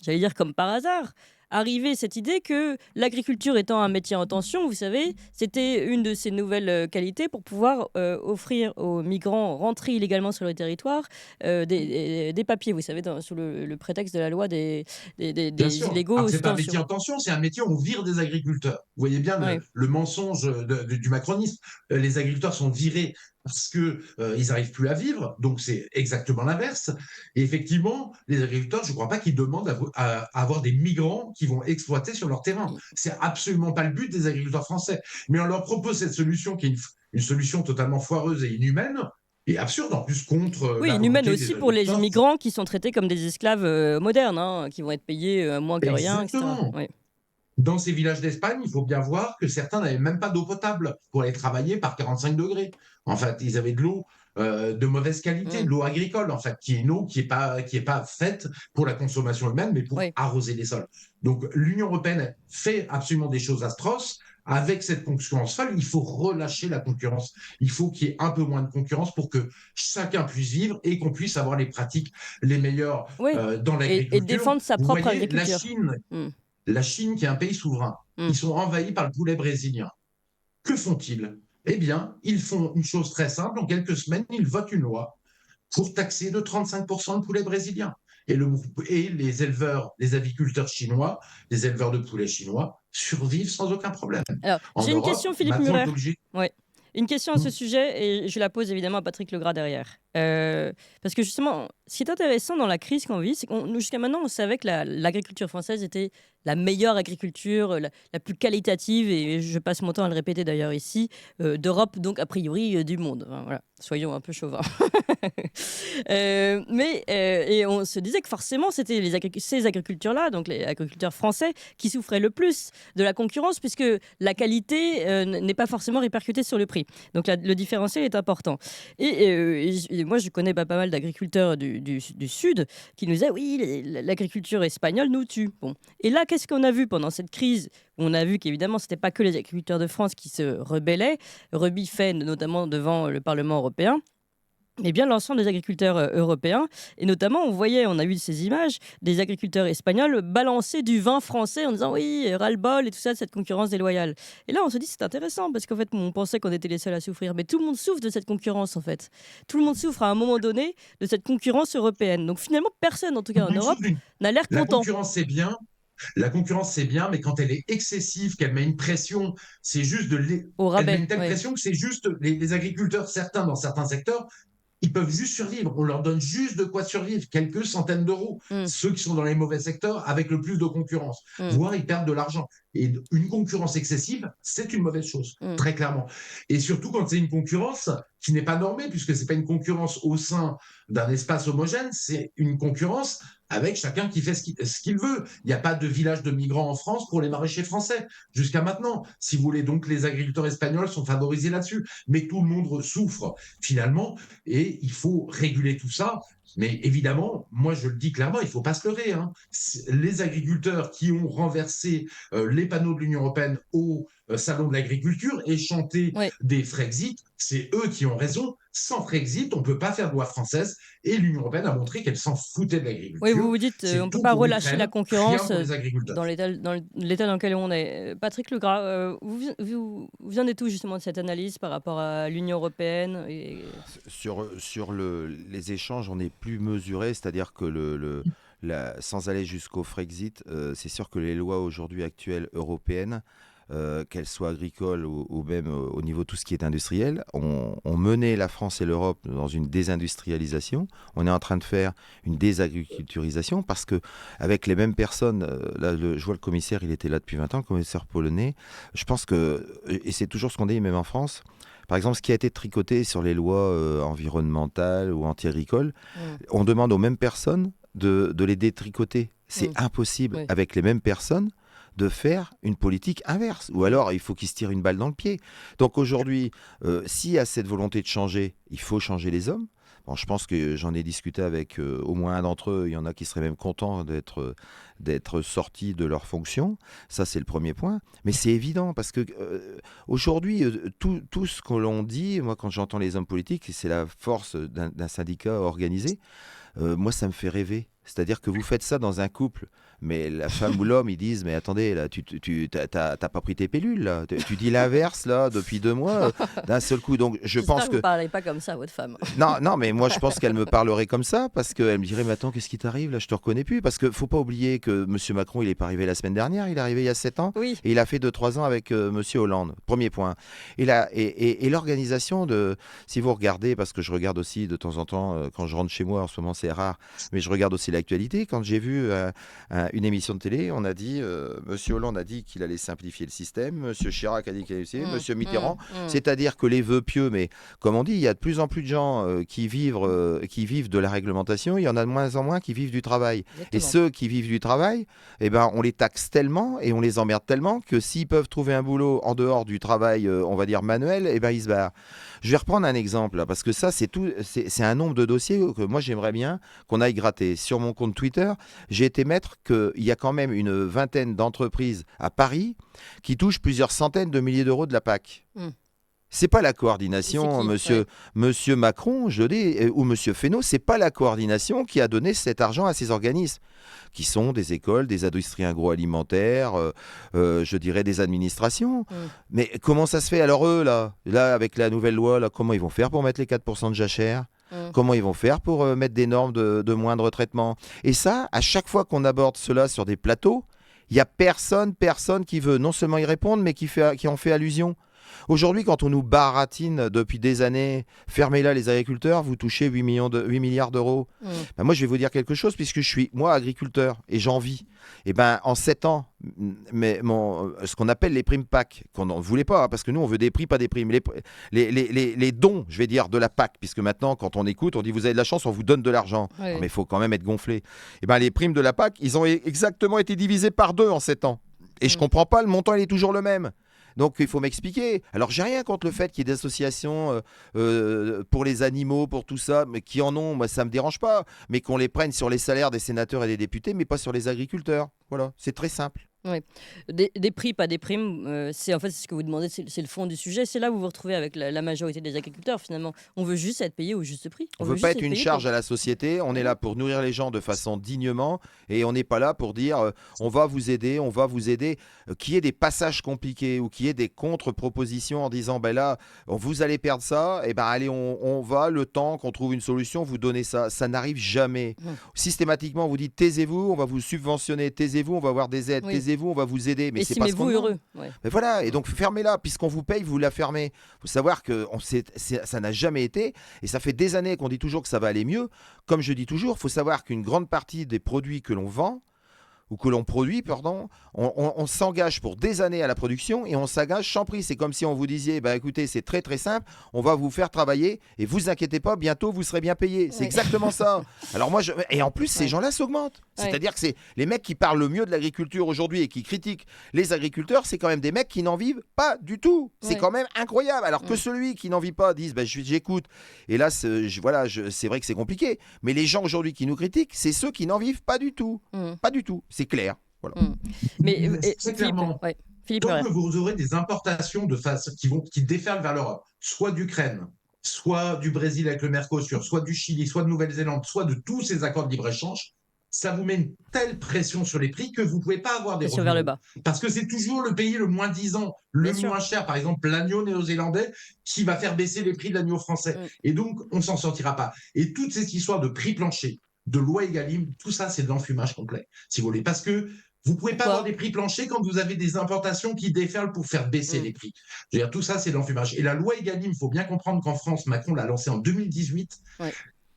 j'allais dire comme par hasard, arriver cette idée que l'agriculture étant un métier en tension, vous savez, c'était une de ces nouvelles qualités pour pouvoir offrir aux migrants rentrés illégalement sur le territoire des papiers, vous savez, sous le prétexte de la loi des Bien sûr. illégaux Alors, sous c'est pas un tension. métier en tension, c'est un métier où on vire des agriculteurs. Vous voyez bien Ouais. le mensonge du macronisme. Les agriculteurs sont virés parce que ils n'arrivent plus à vivre, donc c'est exactement l'inverse. Et effectivement, les agriculteurs, je ne crois pas qu'ils demandent à avoir des migrants qui vont exploiter sur leur terrain. C'est absolument pas le but des agriculteurs français. Mais on leur propose cette solution qui est une solution totalement foireuse et inhumaine, et absurde en plus contre Oui, la inhumaine volonté aussi des pour les agriculteurs. immigrants qui sont traités comme des esclaves modernes, hein, qui vont être payés moins que rien, etc. Exactement. Ouais. Dans ces villages d'Espagne, il faut bien voir que certains n'avaient même pas d'eau potable pour aller travailler par 45 degrés. En fait, ils avaient de l'eau de mauvaise qualité, de l'eau agricole, en fait, qui est une eau qui est pas faite pour la consommation humaine, mais pour Oui. arroser les sols. Donc, l'Union européenne fait absolument des choses atroces. Avec cette concurrence folle, il faut relâcher la concurrence. Il faut qu'il y ait un peu moins de concurrence pour que chacun puisse vivre et qu'on puisse avoir les pratiques les meilleures Oui. dans l'agriculture. Et défendre sa Vous propre voyez, agriculture. la Chine, qui est un pays souverain, ils sont envahis par le poulet brésilien. Que font-ils? Eh bien, ils font une chose très simple. En quelques semaines, ils votent une loi pour taxer de 35% le poulet brésilien. Et les éleveurs, les aviculteurs chinois, les éleveurs de poulets chinois survivent sans aucun problème. Alors, j'ai une question, Philippe Macron est Murer. obligé. Ouais. Une question à ce sujet, et je la pose évidemment à Patrick Legras derrière. Parce que justement, ce qui est intéressant dans la crise qu'on vit, c'est que jusqu'à maintenant, on savait que l'agriculture française était la meilleure agriculture, la plus qualitative, et je passe mon temps à le répéter d'ailleurs ici, d'Europe, donc a priori du monde. Enfin, voilà, soyons un peu chauvins. Et on se disait que forcément, c'était ces agriculteurs-là, donc les agriculteurs français, qui souffraient le plus de la concurrence, puisque la qualité n'est pas forcément répercutée sur le prix. Donc le différentiel est important. Et moi, je connais pas mal d'agriculteurs du Sud qui nous disaient, oui, l'agriculture espagnole nous tue. Bon. Et là, qu'est-ce qu'on a vu pendant cette crise? On a vu qu'évidemment, ce n'était pas que les agriculteurs de France qui se rebellaient, rebifaient notamment devant le Parlement européen, mais bien l'ensemble des agriculteurs européens. Et notamment, on a vu ces images des agriculteurs espagnols balancer du vin français en disant oui, ras-le-bol et tout ça, de cette concurrence déloyale. Et là, on se dit c'est intéressant parce qu'en fait, on pensait qu'on était les seuls à souffrir. Mais tout le monde souffre de cette concurrence, en fait. Tout le monde souffre à un moment donné de cette concurrence européenne. Donc finalement, personne, en tout cas en Europe, n'a l'air La content. concurrence, c'est bien. La concurrence, c'est bien, mais quand elle est excessive, qu'elle met une pression, c'est juste Au rabais, elle met une telle ouais. pression que c'est juste les agriculteurs, certains dans certains secteurs, ils peuvent juste survivre. On leur donne juste de quoi survivre, quelques centaines d'euros. Ceux qui sont dans les mauvais secteurs, avec le plus de concurrence, voire ils perdent de l'argent. Et une concurrence excessive, c'est une mauvaise chose, très clairement. Et surtout quand c'est une concurrence qui n'est pas normée, puisque c'est pas une concurrence au sein d'un espace homogène, c'est une concurrence avec chacun qui fait ce qu'il veut. Il n'y a pas de village de migrants en France pour les maraîchers français, jusqu'à maintenant. Si vous voulez, donc les agriculteurs espagnols sont favorisés là-dessus. Mais tout le monde souffre, finalement, et il faut réguler tout ça. Mais évidemment, moi je le dis clairement, il ne faut pas se leurrer. Hein. Les agriculteurs qui ont renversé les panneaux de l'Union européenne au salon de l'agriculture et chanté Oui. des Frexit, c'est eux qui ont raison. Sans Frexit, on ne peut pas faire de loi française. Et l'Union européenne a montré qu'elle s'en foutait de l'agriculture. Oui, vous dit C'est on ne peut tout pas pour relâcher l'Ukraine, la concurrence rien pour les agriculteurs. dans l'état dans lequel on est. Patrick Legras, vous viendez tout justement de cette analyse par rapport à l'Union européenne Sur les échanges, on est plus mesuré, c'est-à-dire que sans aller jusqu'au Frexit, c'est sûr que les lois aujourd'hui actuelles européennes, qu'elles soient agricoles ou même au niveau de tout ce qui est industriel, ont mené la France et l'Europe dans une désindustrialisation. On est en train de faire une désagriculturisation parce que avec les mêmes personnes, là, je vois le commissaire, il était là depuis 20 ans, le commissaire polonais, je pense que, et c'est toujours ce qu'on dit même en France, par exemple, ce qui a été tricoté sur les lois environnementales ou anti-agricoles, on demande aux mêmes personnes de les détricoter. C'est impossible avec les mêmes personnes de faire une politique inverse. Ou alors, il faut qu'ils se tirent une balle dans le pied. Donc aujourd'hui, s'il y a cette volonté de changer, il faut changer les hommes. Bon, je pense que j'en ai discuté avec au moins un d'entre eux. Il y en a qui seraient même contents d'être sortis de leurs fonctions. Ça, c'est le premier point. Mais c'est évident parce que aujourd'hui, tout ce que l'on dit, moi, quand j'entends les hommes politiques, c'est la force d'un syndicat organisé. Moi, ça me fait rêver. C'est-à-dire que vous faites ça dans un couple, mais la femme ou l'homme, ils disent, mais attendez, là, t'as pas pris tes pilules, là. Tu dis l'inverse, là, depuis 2 mois, d'un seul coup. Donc, je pense que... vous ne parlez pas comme ça à votre femme. Non, mais moi, je pense qu'elle me parlerait comme ça, parce qu'elle me dirait, mais attends, qu'est-ce qui t'arrive, là, je te reconnais plus. Parce qu'il ne faut pas oublier que M. Macron, il n'est pas arrivé la semaine dernière, il est arrivé il y a 7 ans, oui. Et il a fait 2-3 ans avec M. Hollande. Premier point. Et l'organisation de... Si vous regardez, parce que je regarde aussi de temps en temps, quand je rentre chez moi, en ce moment, c'est rare, mais je regarde aussi l'actualité. Quand j'ai vu une émission de télé, on a dit, Monsieur Hollande a dit qu'il allait simplifier le système, Monsieur Chirac a dit qu'il allait simplifier, Monsieur Mitterrand, c'est-à-dire que les vœux pieux, mais comme on dit, il y a de plus en plus de gens qui vivent de la réglementation, il y en a de moins en moins qui vivent du travail. Exactement. Et ceux qui vivent du travail, eh ben, on les taxe tellement et on les emmerde tellement que s'ils peuvent trouver un boulot en dehors du travail, on va dire manuel, eh ben, ils se barrent. Je vais reprendre un exemple, là, parce que ça, c'est un nombre de dossiers que moi, j'aimerais bien qu'on aille gratter. Sur mon compte Twitter, j'ai été mettre qu'il y a quand même une vingtaine d'entreprises à Paris qui touchent plusieurs centaines de milliers d'euros de la PAC. C'est pas la coordination, monsieur Macron, je le dis, ou monsieur Fesneau, c'est pas la coordination qui a donné cet argent à ces organismes, qui sont des écoles, des industries agroalimentaires, je dirais des administrations. Mais comment ça se fait? Alors eux, là, avec la nouvelle loi, là, comment ils vont faire pour mettre les 4% de jachère? Comment ils vont faire pour mettre des normes de moindre traitement? Et ça, à chaque fois qu'on aborde cela sur des plateaux, il n'y a personne qui veut non seulement y répondre, mais qui en fait allusion. Aujourd'hui, quand on nous baratine depuis des années, fermez là les agriculteurs, vous touchez 8 milliards d'euros. Ben moi, je vais vous dire quelque chose, puisque je suis, moi, agriculteur, et j'en vis. Et ben, en 7 ans, ce qu'on appelle les primes PAC, qu'on n'en voulait pas, hein, parce que nous, on veut des prix, pas des primes. Les dons, je vais dire, de la PAC, puisque maintenant, quand on écoute, on dit, vous avez de la chance, on vous donne de l'argent. Oui. Non, mais il faut quand même être gonflé. Et ben, les primes de la PAC, ils ont exactement été divisés par 2 en 7 ans. Et je comprends pas, le montant, il est toujours le même. Donc, il faut m'expliquer. Alors, j'ai rien contre le fait qu'il y ait des associations pour les animaux, pour tout ça, mais qui en ont, moi, ça me dérange pas. Mais qu'on les prenne sur les salaires des sénateurs et des députés, mais pas sur les agriculteurs. Voilà, c'est très simple. Oui. Des prix, pas des primes, c'est ce que vous demandez, c'est le fond du sujet. C'est là où vous vous retrouvez avec la majorité des agriculteurs, finalement. On veut juste être payé au juste prix. On ne veut pas être une charge à la société. On est là pour nourrir les gens de façon dignement et on n'est pas là pour dire on va vous aider. Qu'il y ait des passages compliqués ou qu'il y ait des contre-propositions en disant ben là, vous allez perdre ça, et ben allez, on va, le temps qu'on trouve une solution, vous donnez ça. Ça n'arrive jamais. Systématiquement, on vous dit taisez-vous, on va vous subventionner, taisez-vous, on va avoir des aides, taisez-vous, on va vous aider, mais c'est pas ce qu'on heureux. Mais voilà, et donc fermez-la, puisqu'on vous paye, vous la fermez. Il faut savoir que ça n'a jamais été, et ça fait des années qu'on dit toujours que ça va aller mieux. Comme je dis toujours, il faut savoir qu'une grande partie des produits que l'on vend, ou que l'on produit, pardon, on s'engage pour des années à la production et on s'engage sans prix. C'est comme si on vous disait, bah, écoutez, c'est très très simple, on va vous faire travailler et vous inquiétez pas, bientôt vous serez bien payé. C'est exactement ça. Alors moi, et en plus, ces gens-là s'augmentent. C'est-à-dire que c'est les mecs qui parlent le mieux de l'agriculture aujourd'hui et qui critiquent les agriculteurs, c'est quand même des mecs qui n'en vivent pas du tout. C'est quand même incroyable. Alors que celui qui n'en vit pas dise, bah, j'écoute. Et là, c'est vrai que c'est compliqué. Mais les gens aujourd'hui qui nous critiquent, c'est ceux qui n'en vivent pas du tout. Pas du tout. C'est clair. Voilà. Mais très clairement, Philippe tant que vous aurez des importations qui déferlent vers l'Europe, soit d'Ukraine, soit du Brésil avec le Mercosur, soit du Chili, soit de Nouvelle-Zélande, soit de tous ces accords de libre-échange, ça vous met une telle pression sur les prix que vous ne pouvez pas avoir des revenus. Vers le bas. Parce que c'est toujours le pays le moins disant, le moins cher. Par exemple, l'agneau néo-zélandais qui va faire baisser les prix de l'agneau français. Et donc, on ne s'en sortira pas. Et toute cette histoire de prix plancher, de loi Egalim, tout ça, c'est de l'enfumage complet, si vous voulez. Parce que vous ne pouvez pas avoir des prix planchers quand vous avez des importations qui déferlent pour faire baisser les prix. Je veux dire, tout ça, c'est de l'enfumage. Et la loi Egalim, il faut bien comprendre qu'en France, Macron l'a lancée en 2018,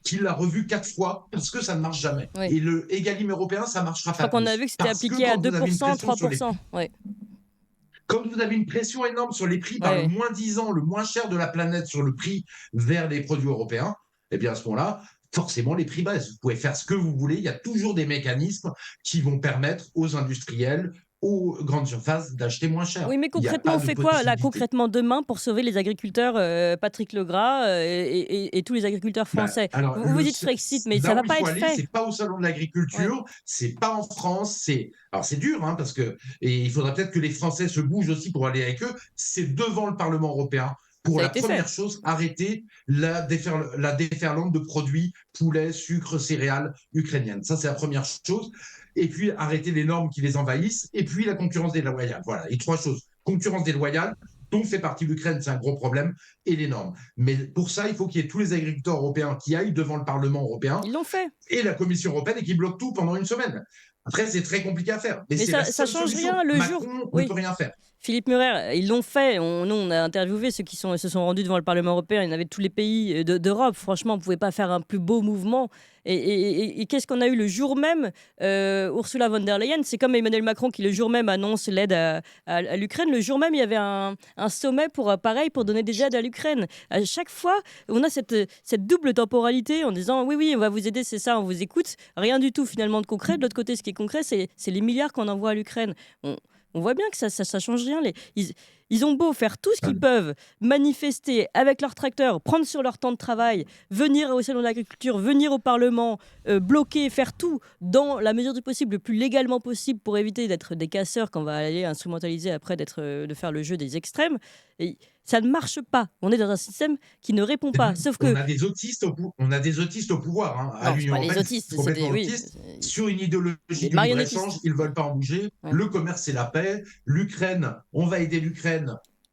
qu'il l'a revue 4 fois parce que ça ne marche jamais. Et le Egalim européen, ça ne marchera pas. Je crois qu'on a vu que c'était appliqué à 2%, 3%. Quand vous avez une pression énorme sur les prix par le moins disant, le moins cher de la planète sur le prix vers les produits européens, eh bien à ce moment-là, forcément, les prix baissent. Vous pouvez faire ce que vous voulez. Il y a toujours des mécanismes qui vont permettre aux industriels, aux grandes surfaces d'acheter moins cher. Oui, mais concrètement, on fait quoi là concrètement demain pour sauver les agriculteurs, Patrick Legras et tous les agriculteurs français? Vous dites Frexit, mais ça ne va pas être fait. C'est pas au salon de l'agriculture, c'est pas en France. Alors c'est dur, parce que et il faudra peut-être que les Français se bougent aussi pour aller avec eux. C'est devant le Parlement européen. Pour la première chose, arrêter la déferlante de produits, poulet, sucre, céréales ukrainiennes. Ça, c'est la première chose. Et puis, arrêter les normes qui les envahissent. Et puis, la concurrence déloyale. Voilà, les 3 choses. Concurrence déloyale, dont fait partie l'Ukraine, c'est un gros problème, et les normes. Mais pour ça, il faut qu'il y ait tous les agriculteurs européens qui aillent devant le Parlement européen. Ils l'ont fait. Et la Commission européenne et qui bloquent tout pendant une semaine. Après, c'est très compliqué à faire. Mais ça change rien le Macron, jour. on ne peut rien faire. Philippe Murer, ils l'ont fait. On a interviewé ceux qui se sont rendus devant le Parlement européen. Il y en avait de tous les pays d'Europe. Franchement, on ne pouvait pas faire un plus beau mouvement. Et qu'est-ce qu'on a eu le jour même Ursula von der Leyen, c'est comme Emmanuel Macron qui le jour même annonce l'aide à l'Ukraine. Le jour même, il y avait un sommet pour donner des aides à l'Ukraine. À chaque fois, on a cette double temporalité en disant oui, on va vous aider, c'est ça, on vous écoute. Rien du tout finalement de concret. De l'autre côté, ce qui est concret, c'est les milliards qu'on envoie à l'Ukraine. On voit bien que ça change rien. Ils ont beau faire tout ce qu'ils peuvent, manifester avec leurs tracteurs, prendre sur leur temps de travail, venir au salon de l'agriculture, venir au Parlement, bloquer, faire tout dans la mesure du possible, le plus légalement possible pour éviter d'être des casseurs qu'on va aller instrumentaliser après de faire le jeu des extrêmes. Et ça ne marche pas. On est dans un système qui ne répond pas. Sauf que on a des autistes au pouvoir. À l'Union européenne, les autistes, complètement autistes. Sur une idéologie du libre-échange, ils ne veulent pas en bouger. Le commerce, c'est la paix. L'Ukraine, on va aider l'Ukraine.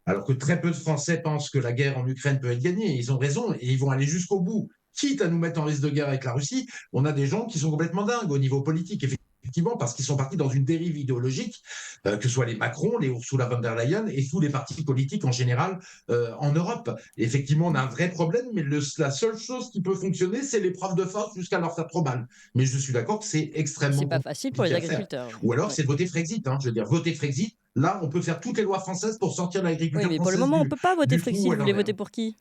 Alors que très peu de Français pensent que la guerre en Ukraine peut être gagnée. Ils ont raison et ils vont aller jusqu'au bout. Quitte à nous mettre en risque de guerre avec la Russie, on a des gens qui sont complètement dingues au niveau politique. Effectivement, parce qu'ils sont partis dans une dérive idéologique, que ce soit les Macron, les Ursula von der Leyen et tous les partis politiques en général en Europe. Et effectivement, on a un vrai problème, mais la seule chose qui peut fonctionner, c'est l'épreuve de force jusqu'à leur faire trop mal. Mais je suis d'accord que c'est extrêmement c'est pas facile pour les agriculteurs. Ou alors, c'est voter Frexit. Je veux dire, voter Frexit, là, on peut faire toutes les lois françaises pour sortir l'agriculture française. Oui, mais pour le moment, on ne peut pas voter Frexit. Vous voulez voter pour qui ?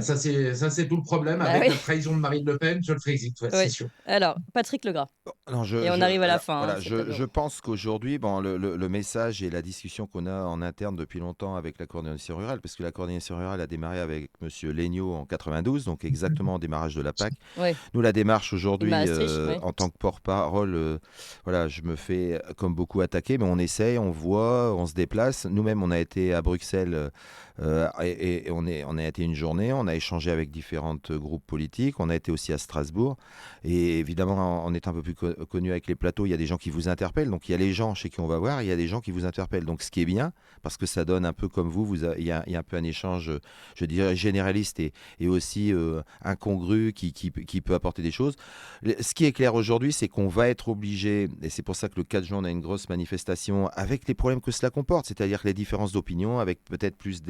Ça, c'est tout le problème avec la trahison de Marine Le Pen sur le Frexit, c'est sûr. Alors, Patrick Legras. On arrive à la fin. Voilà, je pense qu'aujourd'hui, le message et la discussion qu'on a en interne depuis longtemps avec la coordination rurale, parce que la coordination rurale a démarré avec M. Legnaud en 92, donc exactement au démarrage de la PAC. Nous, la démarche aujourd'hui, en tant que porte-parole, je me fais comme beaucoup attaquer, mais on essaye, on voit, on se déplace. Nous-mêmes, on a été à Bruxelles et on a été une journée. On a échangé avec différents groupes politiques. On a été aussi à Strasbourg. Et évidemment, on est un peu plus connu avec les plateaux. Il y a des gens qui vous interpellent. Donc, il y a les gens chez qui on va voir. Il y a des gens qui vous interpellent. Donc, ce qui est bien, parce que ça donne un peu comme il y a un peu un échange, je dirais, généraliste et aussi incongru qui peut apporter des choses. Ce qui est clair aujourd'hui, c'est qu'on va être obligé, et c'est pour ça que le 4 juin, on a une grosse manifestation avec les problèmes que cela comporte, c'est-à-dire les différences d'opinion, avec peut-être plus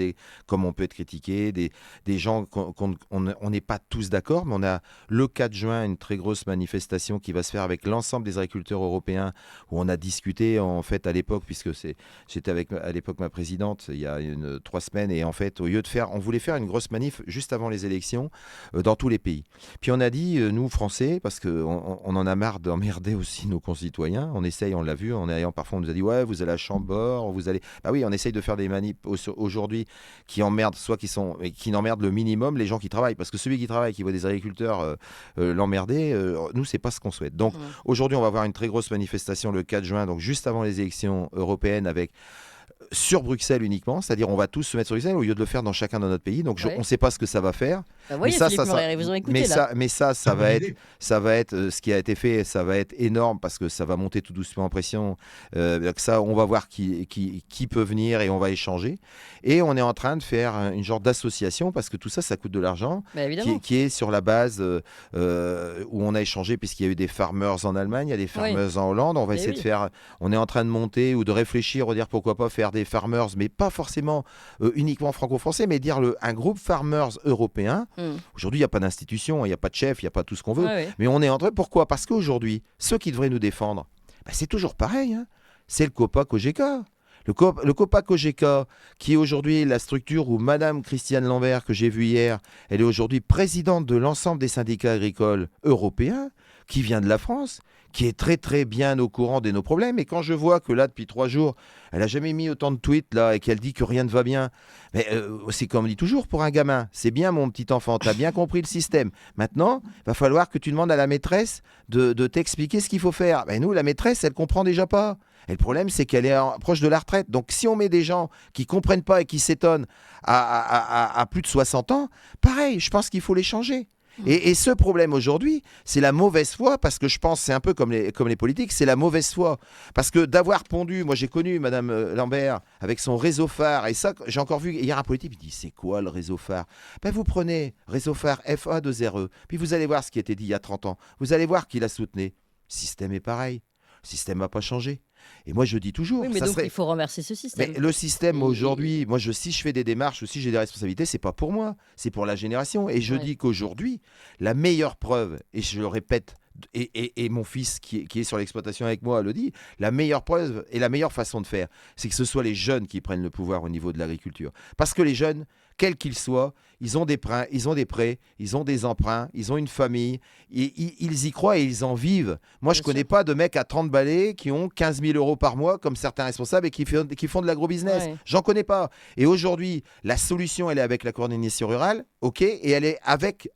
comme on peut être critiqué, des gens évident qu'on n'est pas tous d'accord, mais on a le 4 juin une très grosse manifestation qui va se faire avec l'ensemble des agriculteurs européens, où on a discuté en fait à l'époque, puisque j'étais avec à l'époque ma présidente il y a 3 semaines, et en fait au lieu de faire, on voulait faire une grosse manif juste avant les élections dans tous les pays. Puis on a dit, nous Français, parce qu'on en a marre d'emmerder aussi nos concitoyens, on essaye, on l'a vu, parfois on nous a dit ouais, vous allez à Chambord, vous allez... Bah oui, on essaye de faire des manifs aujourd'hui qui emmerdent, qui n'emmerdent le minimum les gens qui travaillent, parce que celui qui travaille, qui voit des agriculteurs l'emmerder, nous c'est pas ce qu'on souhaite. Donc aujourd'hui on va avoir une très grosse manifestation le 4 juin, donc juste avant les élections européennes, avec sur Bruxelles uniquement, c'est-à-dire on va tous se mettre sur Bruxelles au lieu de le faire dans chacun de notre pays. Donc on ne sait pas ce que ça va faire. Voyez, mais ça va être ce qui a été fait, ça va être énorme, parce que ça va monter tout doucement en pression. Ça, on va voir qui peut venir, et on va échanger. Et on est en train de faire une genre d'association, parce que tout ça, ça coûte de l'argent, qui est sur la base où on a échangé, puisqu'il y a eu des farmers en Allemagne, il y a des farmers en Hollande. On va essayer de faire. On est en train de monter ou de réfléchir, dire pourquoi pas faire des farmers, mais pas forcément uniquement franco-français, mais dire un groupe farmers européen. Aujourd'hui, il n'y a pas d'institution, il n'y a pas de chef, il n'y a pas tout ce qu'on veut. Mais on est en train. Pourquoi ? Parce qu'aujourd'hui, ceux qui devraient nous défendre, c'est toujours pareil. Hein. C'est le COPA-COGECA. Le COPA-COGECA, qui est aujourd'hui la structure où Madame Christiane Lambert, que j'ai vue hier, elle est aujourd'hui présidente de l'ensemble des syndicats agricoles européens, qui vient de la France, qui est très très bien au courant de nos problèmes. Et quand je vois que là, depuis 3 jours, elle n'a jamais mis autant de tweets là, et qu'elle dit que rien ne va bien, mais c'est comme on dit toujours pour un gamin, c'est bien mon petit enfant, tu as bien compris le système. Maintenant, il va falloir que tu demandes à la maîtresse de t'expliquer ce qu'il faut faire. Mais nous, la maîtresse, elle ne comprend déjà pas. Et le problème, c'est qu'elle est proche de la retraite. Donc, si on met des gens qui ne comprennent pas et qui s'étonnent à plus de 60 ans, pareil, je pense qu'il faut les changer. Et ce problème aujourd'hui, c'est la mauvaise foi, parce que je pense, c'est un peu comme les politiques, c'est la mauvaise foi. Parce que d'avoir pondu, moi j'ai connu Madame Lambert avec son réseau phare, et ça, j'ai encore vu hier un politique, il dit c'est quoi le réseau phare ? Vous prenez réseau phare FA2RE, puis vous allez voir ce qui a été dit il y a 30 ans, vous allez voir qui la soutenait. Le système est pareil, le système n'a pas changé. Et moi, je dis toujours... Oui, mais donc il faut renverser ce système. Mais le système, aujourd'hui, moi, si je fais des démarches, ou si j'ai des responsabilités, c'est pas pour moi, c'est pour la génération. Et je dis qu'aujourd'hui, la meilleure preuve, et je le répète, et mon fils qui est sur l'exploitation avec moi le dit, la meilleure preuve et la meilleure façon de faire, c'est que ce soit les jeunes qui prennent le pouvoir au niveau de l'agriculture. Parce que les jeunes, quels qu'ils soient, ils ont des prêts, ils ont des emprunts, ils ont une famille, ils y croient et ils en vivent. Moi, je ne connais pas de mecs à 30 balais qui ont 15 000 euros par mois, comme certains responsables, et qui font de l'agro-business. Ouais. J'en connais pas. Et aujourd'hui, la solution, elle est avec la coordination rurale, ok, et elle est avec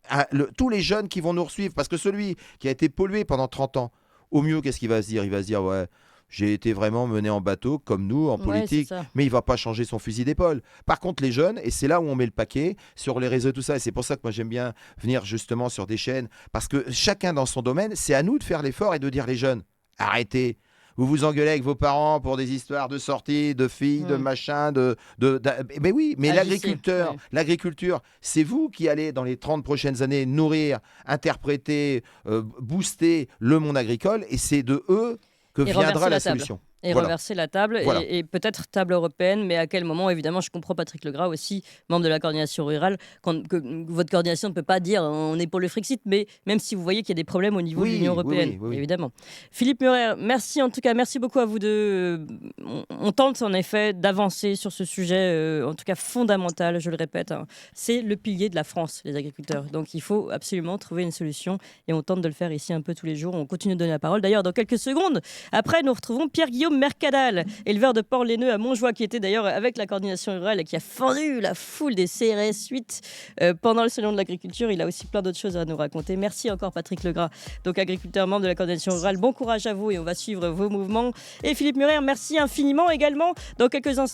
tous les jeunes qui vont nous suivre. Parce que celui qui a été pollué pendant 30 ans, au mieux, qu'est-ce qu'il va se dire ? Il va se dire, ouais... J'ai été vraiment mené en bateau, comme nous, en politique, mais il ne va pas changer son fusil d'épaule. Par contre, les jeunes, et c'est là où on met le paquet, sur les réseaux, tout ça, et c'est pour ça que moi j'aime bien venir justement sur des chaînes, parce que chacun dans son domaine, c'est à nous de faire l'effort et de dire les jeunes, arrêtez. Vous vous engueulez avec vos parents pour des histoires de sortie, de filles, de machin, mais oui, mais l'agriculture, c'est vous qui allez, dans les 30 prochaines années, nourrir, interpréter, booster le monde agricole, et c'est de eux que viendra la solution. Et renverser la table, et peut-être table européenne, mais à quel moment ? Évidemment, je comprends Patrick Legras aussi, membre de la coordination rurale, que votre coordination ne peut pas dire on est pour le Frexit, mais même si vous voyez qu'il y a des problèmes au niveau de l'Union européenne, évidemment. Philippe Murer, merci en tout cas, merci beaucoup à vous deux. On tente en effet d'avancer sur ce sujet, en tout cas fondamental, je le répète, hein. C'est le pilier de la France, les agriculteurs. Donc il faut absolument trouver une solution, et on tente de le faire ici un peu tous les jours. On continue de donner la parole. D'ailleurs, dans quelques secondes, après, nous retrouvons Pierre-Guillaume Mercadal, éleveur de porcs laineux à Montjoie, qui était d'ailleurs avec la coordination rurale et qui a fendu la foule des CRS 8 pendant le salon de l'agriculture. Il a aussi plein d'autres choses à nous raconter. Merci encore Patrick Legras, donc agriculteur, membre de la coordination rurale. Bon courage à vous, et on va suivre vos mouvements. Et Philippe Murer, merci infiniment également. Dans quelques instants,